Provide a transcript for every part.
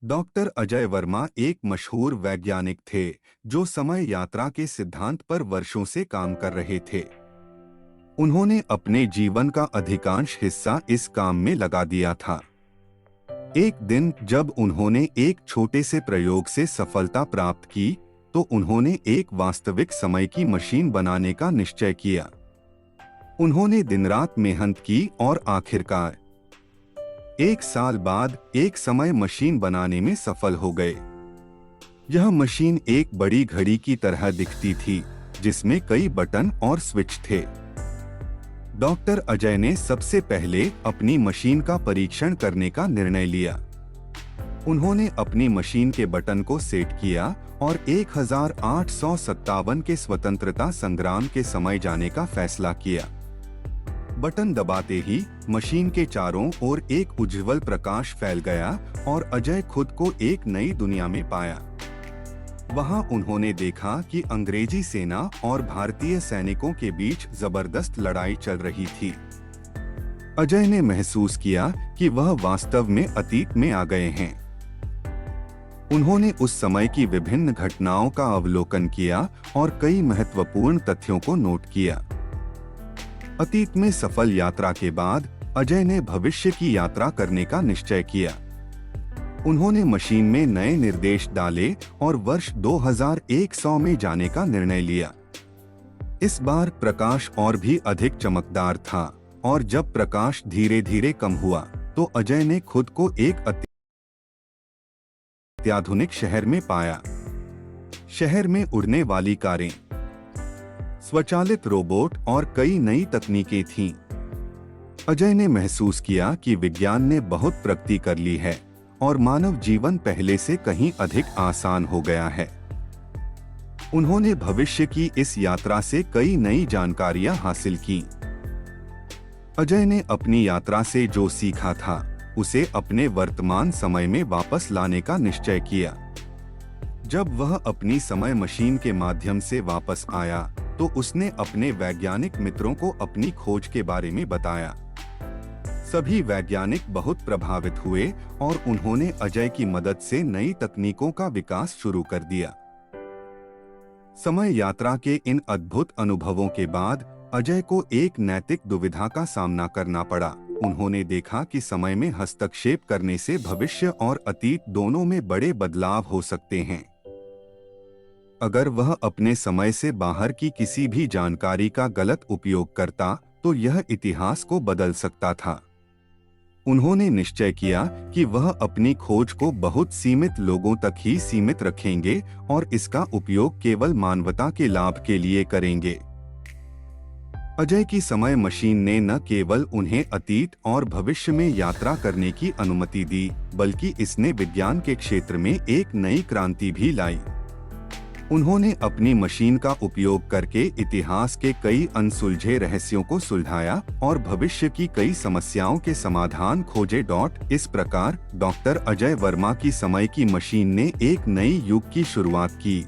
Doctor Ajay Verma एक मशहूर वैज्ञानिक थे जो समय यात्रा के सिद्धांत पर वर्षों से काम कर रहे थे। उन्होंने अपने जीवन का अधिकांश हिस्सा इस काम में लगा दिया था। एक दिन जब उन्होंने एक छोटे से प्रयोग से सफलता प्राप्त की, तो उन्होंने एक वास्तविक समय की मशीन बनाने का निश्चय किया। उन्होंने दिन रात मेहनत की और आखिरकार 1 साल बाद एक समय मशीन बनाने में सफल हो गए। यह मशीन एक बड़ी घड़ी की तरह दिखती थी, जिसमें कई बटन और स्विच थे। डॉक्टर अजय ने सबसे पहले अपनी मशीन का परीक्षण करने का निर्णय लिया। उन्होंने अपनी मशीन के बटन को सेट किया और 1857 के स्वतंत्रता संग्राम के समय जाने का फैसला किया। बटन दबाते ही मशीन के चारों ओर एक उज्ज्वल प्रकाश फैल गया और अजय खुद को एक नई दुनिया में पाया। वहां उन्होंने देखा कि अंग्रेजी सेना और भारतीय सैनिकों के बीच जबरदस्त लड़ाई चल रही थी। अजय ने महसूस किया कि वह वास्तव में अतीत में आ गए हैं। उन्होंने उस समय की विभिन्न घटनाओं का अवलोकन किया और कई महत्वपूर्ण तथ्यों को नोट किया। अतीत में सफल यात्रा के बाद अजय ने भविष्य की यात्रा करने का निश्चय किया। उन्होंने मशीन में नए निर्देश डाले और वर्ष 2100 में जाने का निर्णय लिया। इस बार प्रकाश और भी अधिक चमकदार था और जब प्रकाश धीरे धीरे कम हुआ, तो अजय ने खुद को एक अत्याधुनिक शहर में पाया। शहर में उड़ने वाली कारें, स्वचालित रोबोट और कई नई तकनीकें थीं। अजय ने महसूस किया कि विज्ञान ने बहुत प्रगति कर ली है और मानव जीवन पहले से कहीं अधिक आसान हो गया है। उन्होंने भविष्य की इस यात्रा से कई नई जानकारियां हासिल की। अजय ने अपनी यात्रा से जो सीखा था, उसे अपने वर्तमान समय में वापस लाने का निश्चय किया। जब वह अपनी समय मशीन के माध्यम से वापस आया, तो उसने अपने वैज्ञानिक मित्रों को अपनी खोज के बारे में बताया। सभी वैज्ञानिक बहुत प्रभावित हुए और उन्होंने अजय की मदद से नई तकनीकों का विकास शुरू कर दिया। समय यात्रा के इन अद्भुत अनुभवों के बाद अजय को एक नैतिक दुविधा का सामना करना पड़ा। उन्होंने देखा कि समय में हस्तक्षेप करने से भविष्य और अतीत दोनों में बड़े बदलाव हो सकते हैं। अगर वह अपने समय से बाहर की किसी भी जानकारी का गलत उपयोग करता, तो यह इतिहास को बदल सकता था। उन्होंने निश्चय किया कि वह अपनी खोज को बहुत सीमित लोगों तक ही सीमित रखेंगे और इसका उपयोग केवल मानवता के लाभ के लिए करेंगे। अजय की समय मशीन ने न केवल उन्हें अतीत और भविष्य में यात्रा करने की अनुमति दी, बल्कि इसने विज्ञान के क्षेत्र में एक नई क्रांति भी लाई। उन्होंने अपनी मशीन का उपयोग करके इतिहास के कई अनसुलझे रहस्यों को सुलझाया और भविष्य की कई समस्याओं के समाधान खोजे। इस प्रकार डॉक्टर अजय वर्मा की समय की मशीन ने एक नई युग की शुरुआत की,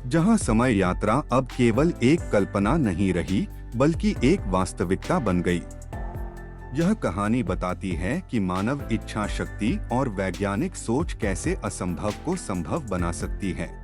जहां समय यात्रा अब केवल एक कल्पना नहीं रही, बल्कि एक वास्तविकता बन गई। यह कहानी बताती है कि मानव इच्छा शक्ति और वैज्ञानिक सोच कैसे असंभव को संभव बना सकती है।